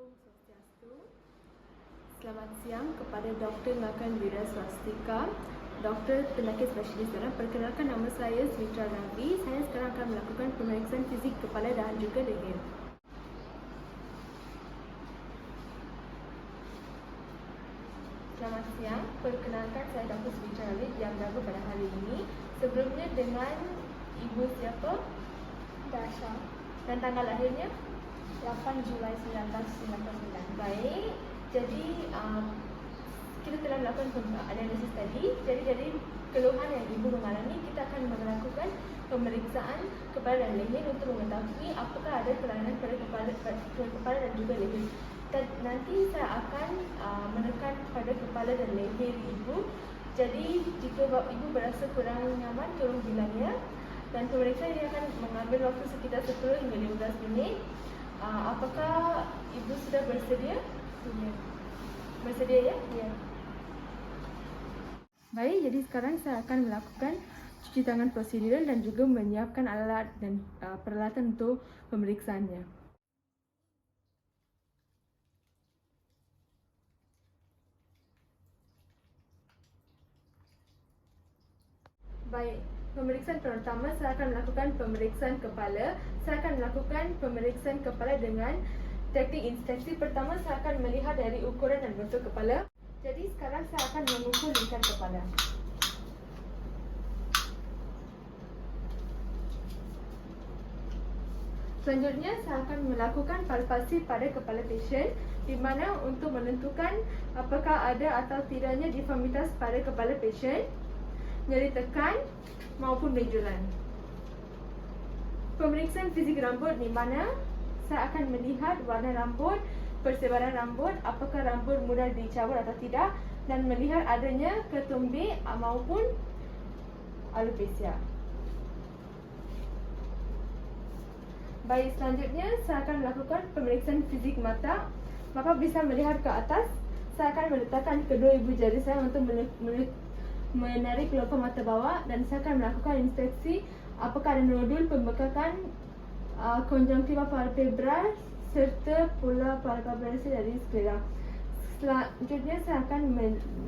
Om Swastiastu. Selamat siang kepada Dr. Makan Wira Swastika, Doktor Penyakit Spesialis Darah. Perkenalkan, nama saya Smitra Ravi. Saya sekarang akan melakukan pemeriksaan fizik kepala dan juga leher. Selamat siang, perkenalkan saya Dr. Smitra Ravi yang berada pada hari ini. Sebelumnya dengan ibu siapa? Dasha, Dan tanggal lahirnya? 8 Julai 1999. Baik, jadi kita telah melakukan analisis tadi. Jadi keluhan yang ibu mengalami, kita akan melakukan pemeriksaan kepala dan leher untuk mengetahui apakah ada kelainan pada kepala dan juga leher. Dan nanti saya akan menekan pada kepala dan leher ibu. Jadi jika ibu berasa kurang nyaman, tolong bilang ya. Dan pemeriksaan ini akan mengambil waktu sekitar 10 hingga 15 minit. Apakah ibu sudah bersedia? Ya. Bersedia ya? Ya. Baik, jadi sekarang saya akan melakukan cuci tangan prosedural dan juga menyiapkan alat dan peralatan untuk pemeriksaannya. Baik, pemeriksaan pertama saya akan melakukan pemeriksaan kepala. Saya akan melakukan pemeriksaan kepala dengan teknik inspeksi. Pertama saya akan melihat dari ukuran dan bentuk kepala. Jadi sekarang saya akan mengukur lingkar kepala. Selanjutnya saya akan melakukan palpasi pada kepala pasien, di mana untuk menentukan apakah ada atau tidaknya deformitas pada kepala pasien, nyeri tekan maupun benjolan. Pemeriksaan fizik rambut, di mana saya akan melihat warna rambut, persebaran rambut, apakah rambut mudah dicabut atau tidak, dan melihat adanya ketumbe maupun alopecia. Baik, selanjutnya saya akan melakukan pemeriksaan fizik mata. Bapak bisa melihat ke atas. Saya akan meletakkan kedua ibu jari saya untuk menarik kelopak mata bawah, dan saya akan melakukan inspeksi apakah ada nodul pembekakan konjungtiva palpebral serta pula palpability dari sklera. Selanjutnya saya akan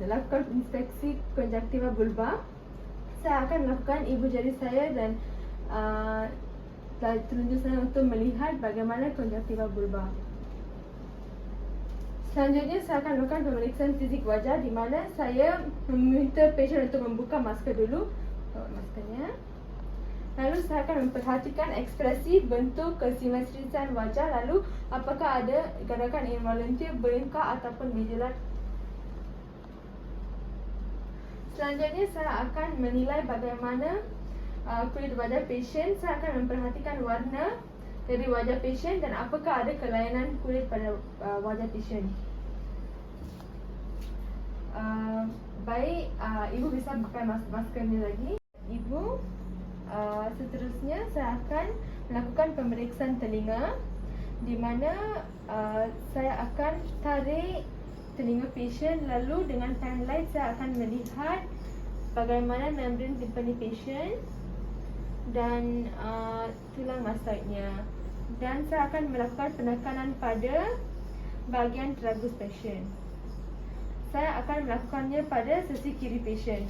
melakukan inspeksi konjungtiva bulba. Saya akan melakukan ibu jari saya dan telunjuk saya untuk melihat bagaimana konjungtiva bulba. Selanjutnya saya akan melakukan pemeriksaan fizik wajah, di mana saya meminta pasien untuk membuka masker dulu. Maskernya. Lalu saya akan memperhatikan ekspresi, bentuk, kesimetrisan wajah, lalu apakah ada gerakan involunteer, bengkak ataupun benjolan. Selanjutnya saya akan menilai bagaimana kulit wajah pasien. Saya akan memperhatikan warna dari wajah pasien dan apakah ada kelainan kulit pada wajah pasien. Baik, ibu bisa buka maskernya lagi. Ibu, seterusnya saya akan melakukan pemeriksaan telinga, di mana saya akan tarik telinga pasien, lalu dengan penlight saya akan melihat bagaimana membran timpani pasien dan tulang mastoidnya, dan saya akan melakukan penekanan pada bahagian tragus pasien. Saya akan melakukannya pada sisi kiri pasien.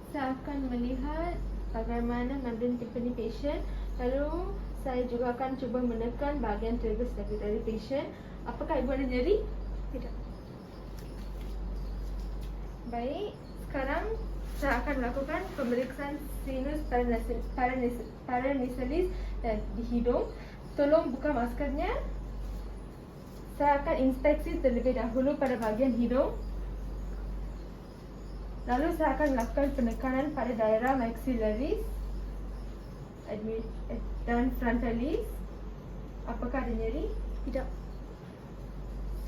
Saya akan melihat bagaimana membran timpani pasien, lalu saya juga akan cuba menekan bahagian tragus dari pasien. Apakah ibu ada nyeri? Tidak. Baik, sekarang saya akan melakukan pemeriksaan sinus paranisalis di hidung. Tolong buka maskernya. Saya akan inspeksi terlebih dahulu pada bahagian hidung. Lalu saya akan melakukan penekanan pada daerah maxillaris dan frontalis. Apakah ada nyeri? Tidak.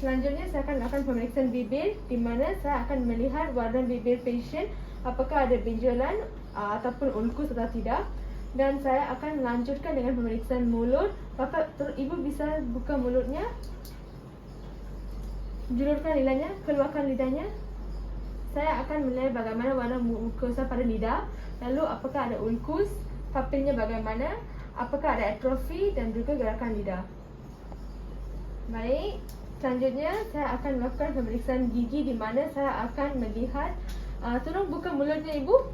Selanjutnya saya akan melakukan pemeriksaan bibir, di mana saya akan melihat warna bibir pasien, apakah ada benjolan ataupun ulkus atau tidak. Dan saya akan melanjutkan dengan pemeriksaan mulut. Ibu bisa buka mulutnya, julurkan lidahnya, keluarkan lidahnya. Saya akan melihat bagaimana warna mukosa pada lidah, lalu apakah ada ulkus, papilnya bagaimana, apakah ada atrofi dan juga gerakan lidah. Baik, selanjutnya saya akan melakukan pemeriksaan gigi di mana saya akan melihat, tolong buka mulutnya ibu.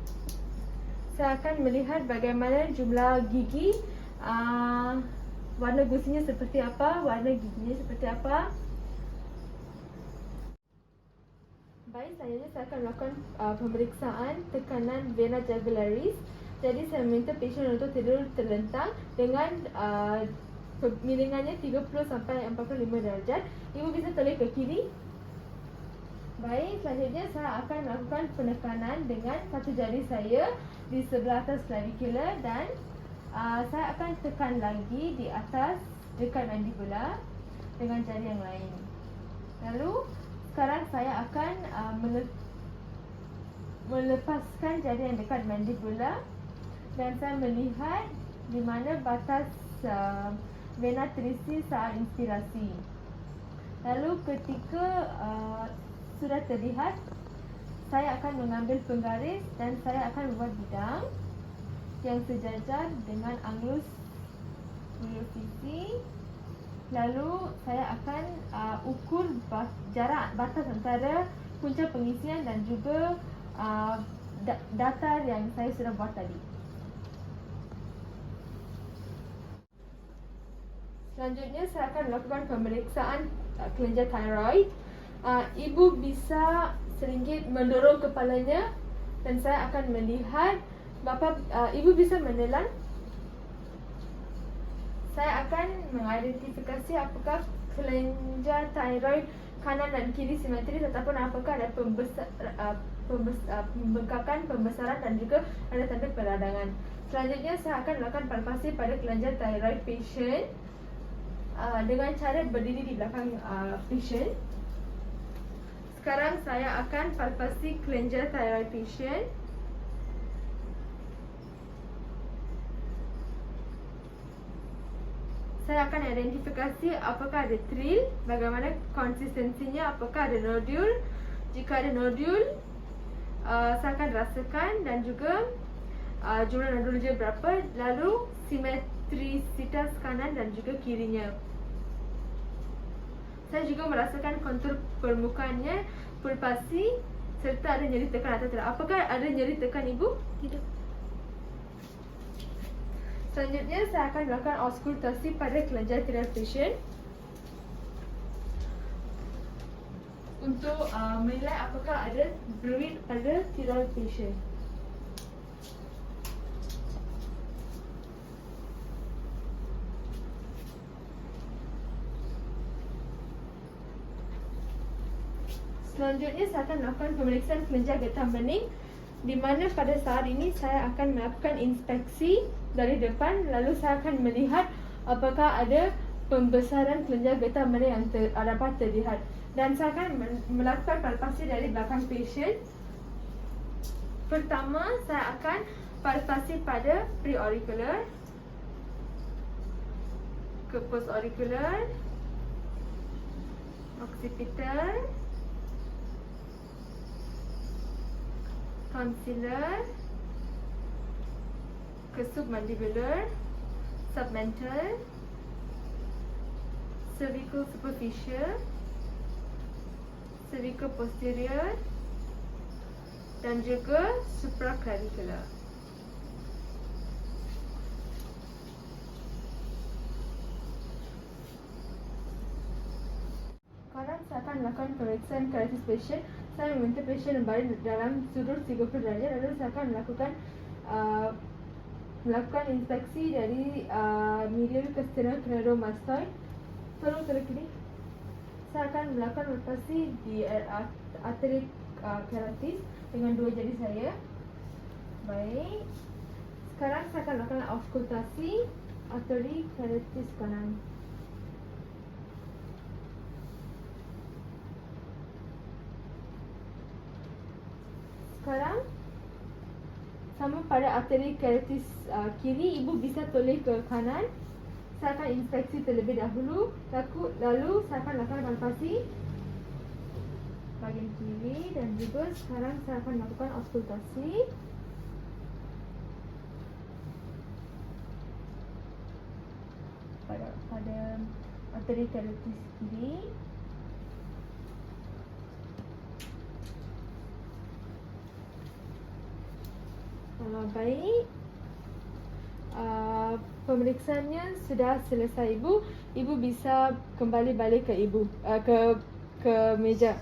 Saya akan melihat bagaimana jumlah gigi, warna gusinya seperti apa, warna giginya seperti apa. Baik, selanjutnya saya akan melakukan pemeriksaan tekanan vena jugularis. Jadi saya minta pasien untuk tidur terlentang dengan miringannya 30 sampai 45 darjah. Ibu bisa toleh ke kiri. Baik, selanjutnya saya akan melakukan penekanan dengan satu jari saya di sebelah atas clavicular dan saya akan tekan lagi di atas dekat mandibula dengan jari yang lain. Lalu sekarang saya akan melepaskan jari yang dekat mandibula dan saya melihat di mana batas vena trisi saat inspirasi. Lalu ketika sudah terlihat, saya akan mengambil penggaris dan saya akan membuat bidang yang sejajar dengan anglus sisi. Lalu saya akan ukur jarak batas antara punca pengisian dan juga datar yang saya sudah buat tadi. Selanjutnya saya akan melakukan pemeriksaan kelenjar tiroid. Ibu bisa sedikit mendorong kepalanya dan saya akan melihat ibu bisa menelan. Saya akan mengidentifikasi apakah kelenjar tiroid kanan dan kiri simetris ataupun apakah ada pembengkakan, pembesaran dan juga ada tanda peradangan. Selanjutnya saya akan melakukan palpasi pada kelenjar tiroid patient dengan cara berdiri di belakang patient. Sekarang saya akan palpasi kelenjar tiroid patient. Saya akan identifikasi apakah ada trill, bagaimana konsistensinya, apakah ada nodul. Jika ada nodul, saya akan rasakan dan juga jumlah nodul dia berapa, lalu simetrisitas kanan dan juga kirinya. Saya juga merasakan kontur permukaannya, pulpasi serta ada nyeri tekan atau tidak. Apakah ada nyeri tekan ibu? Tidak. Selanjutnya saya akan melakukan auskultasi pada kelenjar tiroid patient untuk menilai apakah ada fluid pada tiroid patient. Selanjutnya saya akan melakukan pemeriksaan kelenjar getah bening, di mana pada saat ini saya akan melakukan inspeksi dari depan, lalu saya akan melihat apakah ada pembesaran kelenjar getah bening yang dapat terlihat, dan saya akan melakukan palpasi dari belakang patient. Pertama, saya akan palpasi pada preauricular ke postauricular, occipital, tonsillar, ke submandibular, submental, cervical superficial, cervical posterior dan juga supraclavicular. Sekarang saya akan melakukan pemeriksaan karitis patient. Saya meminta patient berbaring dalam sudut 30 darjah, lalu saya akan melakukan inspeksi dari medial ke sternal cledomastoid. Tolong ke kiri. Saya akan melakukan palpasi di arteri karitis dengan dua jari saya. Baik. Sekarang saya akan melakukan auskultasi arteri karitis kanan. Sekarang sama pada arteri karitis kiri, ibu bisa toleh ke kanan. Saya akan inspeksi terlebih dahulu, lalu saya akan lakukan palpasi bahagian kiri dan juga sekarang saya akan lakukan auskultasi. arteritis kiri. Baik. Pemeriksaannya sudah selesai ibu. Ibu bisa kembali balik ke ibu ke meja.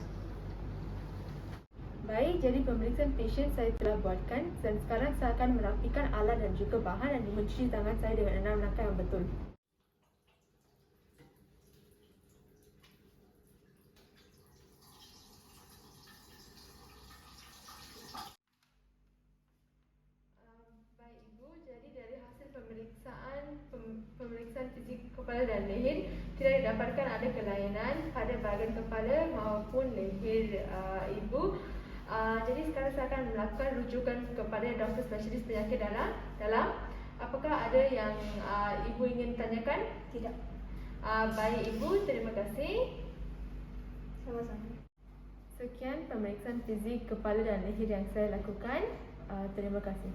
Baik, jadi pemeriksaan pasien saya telah buatkan dan sekarang saya akan merapikan alat dan juga bahan dan mencuci tangan saya dengan 6 langkah yang betul. Baik ibu, jadi dari hasil pemeriksaan fizik kepala dan leher tidak didapatkan ada kelainan pada bahagian kepala maupun leher ibu. Jadi sekarang saya akan melakukan rujukan kepada doktor spesialis penyakit dalam. Apakah ada yang ibu ingin tanyakan? Tidak. Baik ibu, terima kasih. Sama-sama. Sekian pemeriksaan fizik kepala dan leher yang saya lakukan. Terima kasih.